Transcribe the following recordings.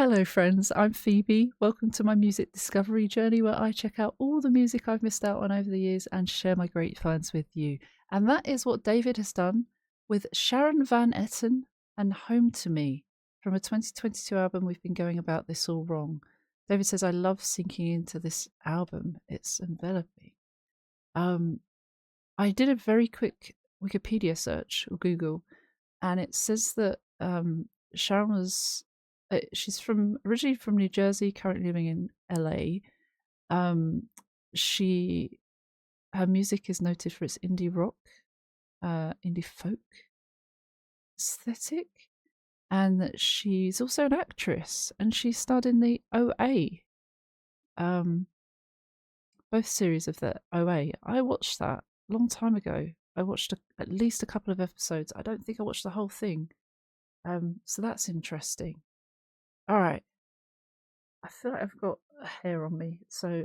Hello friends, I'm Phoebe. Welcome to my music discovery journey where I check out all the music I've missed out on over the years and share my great finds with you. And that is what David has done with Sharon Van Etten and Home to Me from a 2022 album We've Been Going About This All Wrong. David says, I love sinking into this album. It's enveloping. I did a very quick Wikipedia search or Google, and it says that Sharon was she's originally from New Jersey, currently living in LA. Her music is noted for its indie rock, indie folk aesthetic, and that she's also an actress, and she starred in the OA, both series of the OA. I watched that a long time ago. I watched at least a couple of episodes. I don't think I watched the whole thing. So that's interesting. All right. I feel like I've got a hair on me, so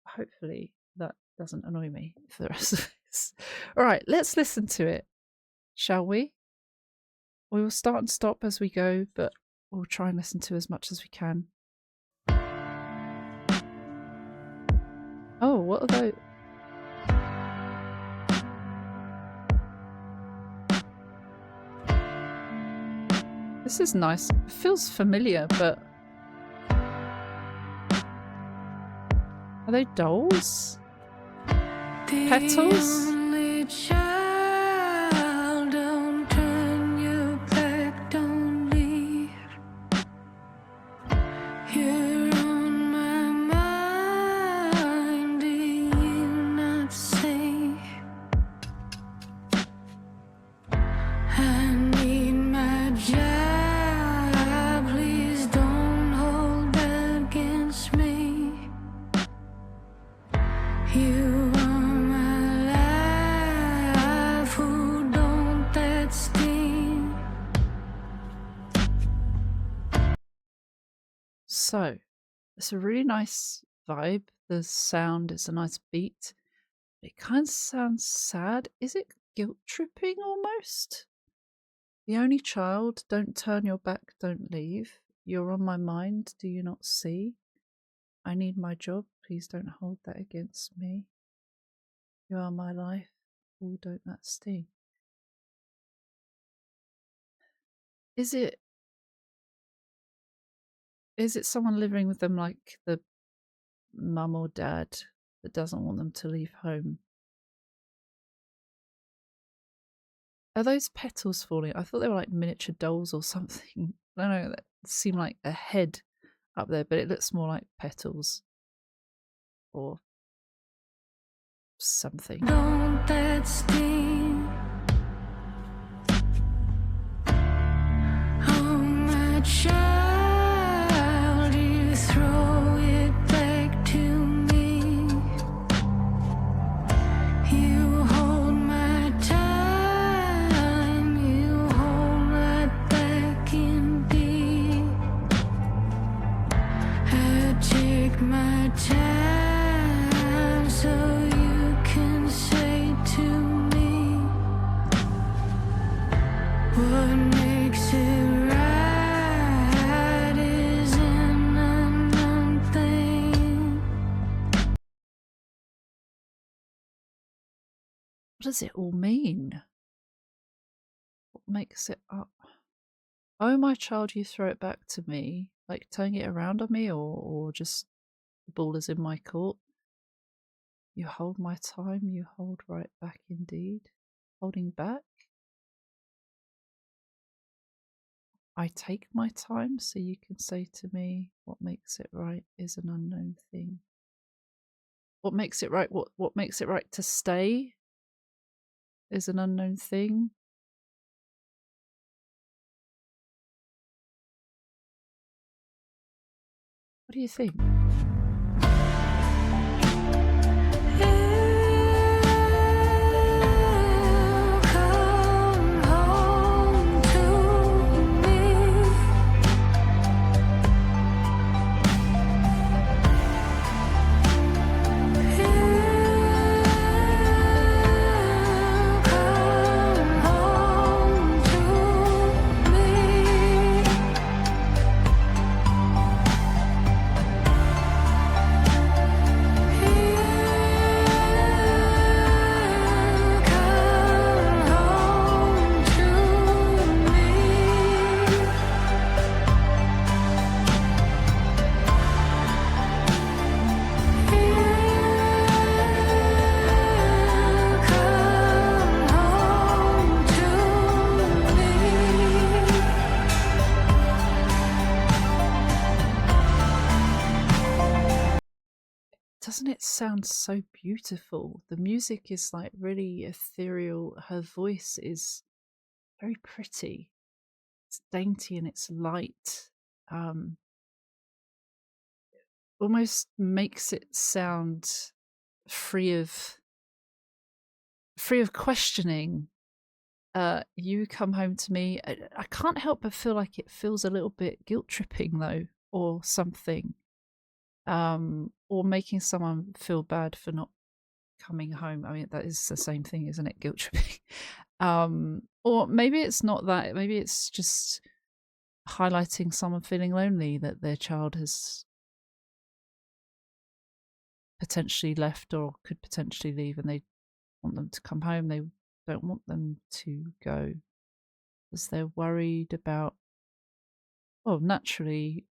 hopefully that doesn't annoy me for the rest of this. All right, let's listen to it, shall we? We will start and stop as we go, but we'll try and listen to as much as we can. Oh, what are those? This is nice. It feels familiar, but are they dolls? Petals? So, it's a really nice vibe. The sound is a nice beat. It kind of sounds sad. Is it guilt tripping almost? The only child, don't turn your back, don't leave. You're on my mind, do you not see? I need my job, please don't hold that against me. You are my life, oh, don't that sting. Is it someone living with them, like the mum or dad that doesn't want them to leave home? Are those petals falling? I thought they were like miniature dolls or something. I don't know, that seemed like a head up there, but it looks more like petals or something. Don't that sting? Oh, my child. What does it all mean? What makes it up? Oh, my child, you throw it back to me, like turning it around on me, or just the ball is in my court. You hold my time, you hold right back indeed. Holding back? I take my time so you can say to me, what makes it right is an unknown thing. What makes it right? What makes it right to stay is an unknown thing. What do you think? doesn't it sound so beautiful? The music is like really ethereal. Her voice is very pretty. It's dainty and it's light. Um, Almost makes it sound free of questioning. You come home to me. I can't help but feel like it feels a little bit guilt tripping though, or something. Or making someone feel bad for not coming home. I mean, that is the same thing, isn't it? Guilt tripping. Or maybe it's not that. Maybe it's just highlighting someone feeling lonely, that their child has potentially left or could potentially leave, and they want them to come home. They don't want them to go because they're worried about, well, naturally,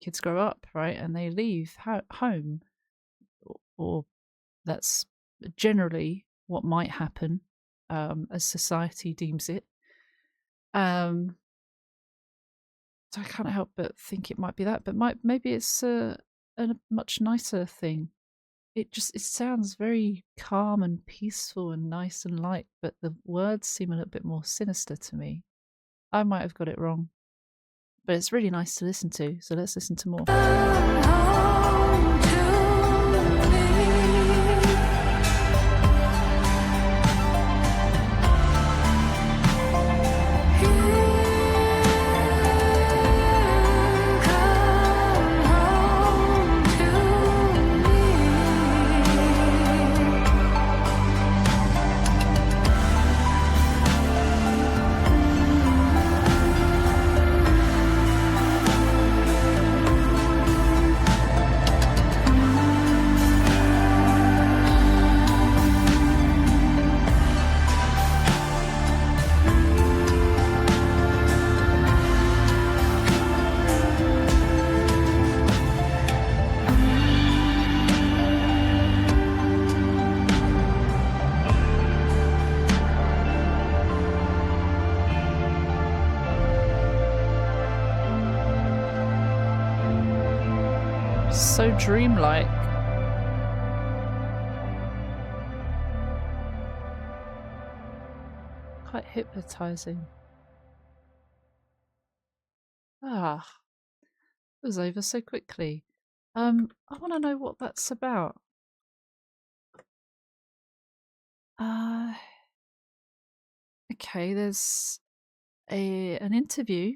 kids grow up, right? And they leave home, or that's generally what might happen, as society deems it. So I can't help but think it might be that, but maybe it's a much nicer thing. It sounds very calm and peaceful and nice and light, but the words seem a little bit more sinister to me. I might have got it wrong, but it's really nice to listen to. So let's listen to more. So dreamlike. Quite hypnotizing. It was over so quickly. I want to know what that's about. Okay, there's an interview.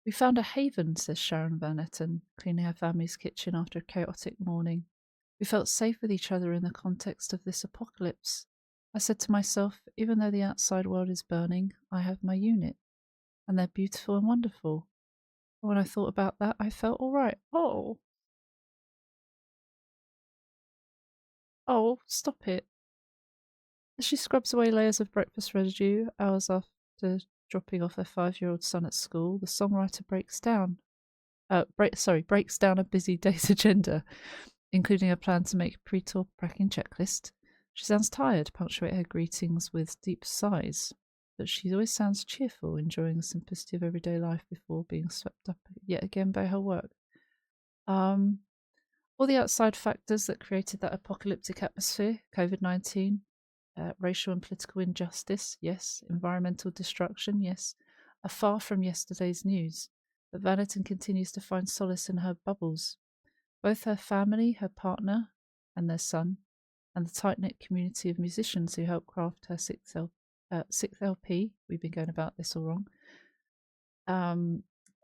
We found a haven, says Sharon Van Etten, cleaning her family's kitchen after a chaotic morning. We felt safe with each other in the context of this apocalypse. I said to myself, even though the outside world is burning, I have my unit, and they're beautiful and wonderful. And when I thought about that, I felt all right. Oh, stop it. As she scrubs away layers of breakfast residue, hours after dropping off her 5-year-old son at school, the songwriter breaks down a busy day's agenda, including a plan to make a pre-tour packing checklist. She sounds tired, punctuate her greetings with deep sighs, but she always sounds cheerful, enjoying the simplicity of everyday life before being swept up yet again by her work. All the outside factors that created that apocalyptic atmosphere, COVID-19, racial and political injustice, yes. Environmental destruction, yes. Are far from yesterday's news. But Van Etten continues to find solace in her bubbles. Both her family, her partner, and their son, and the tight-knit community of musicians who helped craft her sixth LP. We've been going about this all wrong.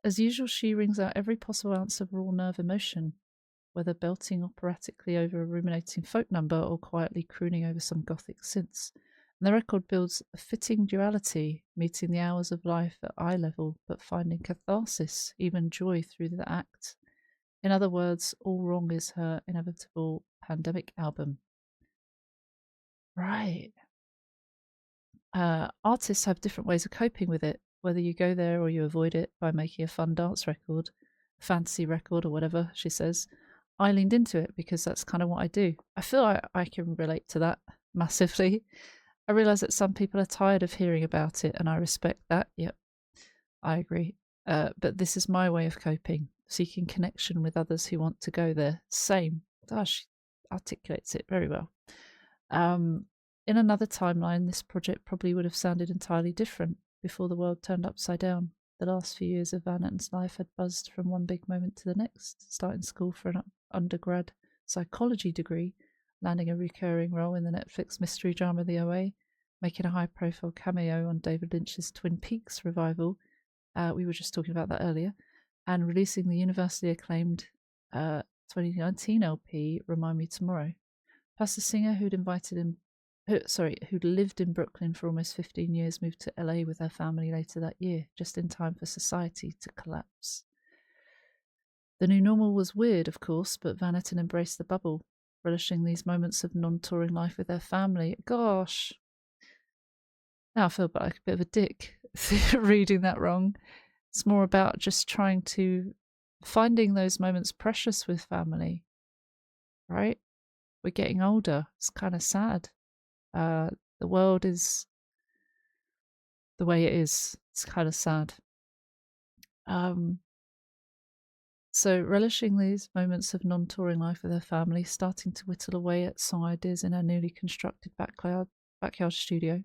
As usual, she rings out every possible ounce of raw nerve emotion, whether belting operatically over a ruminating folk number or quietly crooning over some gothic synths. And the record builds a fitting duality, meeting the hours of life at eye level, but finding catharsis, even joy through the act. In other words, All Wrong is her inevitable pandemic album. Right. Artists have different ways of coping with it, whether you go there or you avoid it by making a fun dance record, fantasy record, or whatever, she says. I leaned into it because that's kind of what I do. I feel I can relate to that massively. I realise that some people are tired of hearing about it, and I respect that. Yep, I agree. But this is my way of coping, seeking connection with others who want to go there. Same. She articulates it very well. In another timeline, this project probably would have sounded entirely different before the world turned upside down. The last few years of Van Etten's life had buzzed from one big moment to the next, starting school for an undergrad psychology degree, landing a recurring role in the Netflix mystery drama The OA, making a high-profile cameo on David Lynch's Twin Peaks revival, we were just talking about that earlier, and releasing the universally acclaimed 2019 LP Remind Me Tomorrow. Plus, the singer who'd lived in Brooklyn for almost 15 years, moved to LA with her family later that year, just in time for society to collapse. The new normal was weird, of course, but Van Etten embraced the bubble, relishing these moments of non-touring life with her family. Gosh. Now I feel like a bit of a dick reading that wrong. It's more about just finding those moments precious with family, right? We're getting older. It's kind of sad. The world is the way it is. It's kind of sad. So relishing these moments of non-touring life with her family, starting to whittle away at song ideas in her newly constructed backyard studio.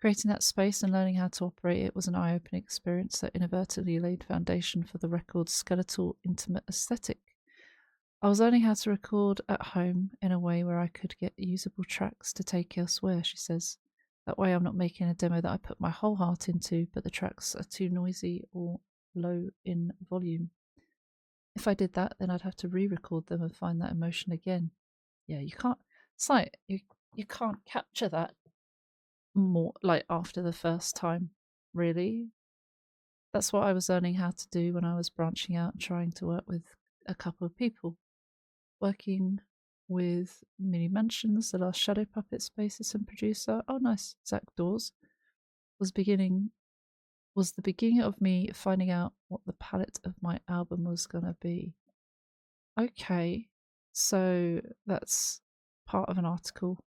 Creating that space and learning how to operate it was an eye-opening experience that inadvertently laid foundation for the record's skeletal, intimate aesthetic. I was learning how to record at home in a way where I could get usable tracks to take elsewhere, she says. That way I'm not making a demo that I put my whole heart into, but the tracks are too noisy or low in volume. If I did that, then I'd have to re-record them and find that emotion again. Yeah, you can't. It's like you can't capture that more like after the first time, really. That's what I was learning how to do when I was branching out and trying to work with a couple of people. Working with Mini Mansions, the last Shadow Puppets bassist and producer. Oh, nice. Zach Dawes was the beginning of me finding out what the palette of my album was gonna be. Okay, so that's part of an article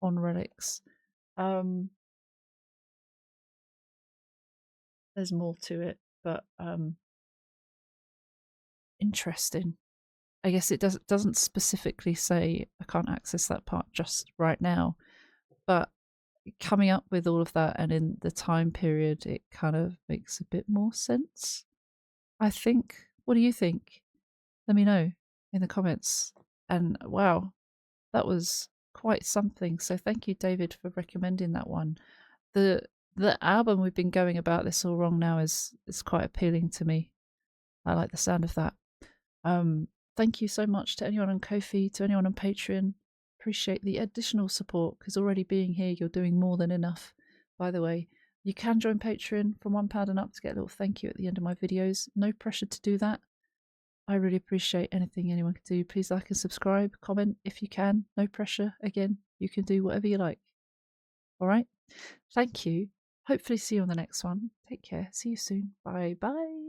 on Relics. There's more to it, but interesting. I guess it doesn't specifically say I can't access that part just right now, but coming up with all of that and in the time period, it kind of makes a bit more sense, I think. What do you think? Let me know in the comments. And wow, that was quite something. So thank you, David, for recommending that one. The album we've been going about this all wrong now is quite appealing to me. I like the sound of that. Thank you so much to anyone on Ko-fi, to anyone on Patreon. Appreciate the additional support, because already being here, you're doing more than enough. By the way, you can join Patreon from £1 and up to get a little thank you at the end of my videos. No pressure to do that. I really appreciate anything anyone can do. Please like and subscribe, comment if you can. No pressure. Again, you can do whatever you like. All right? Thank you. Hopefully see you on the next one. Take care. See you soon. Bye bye.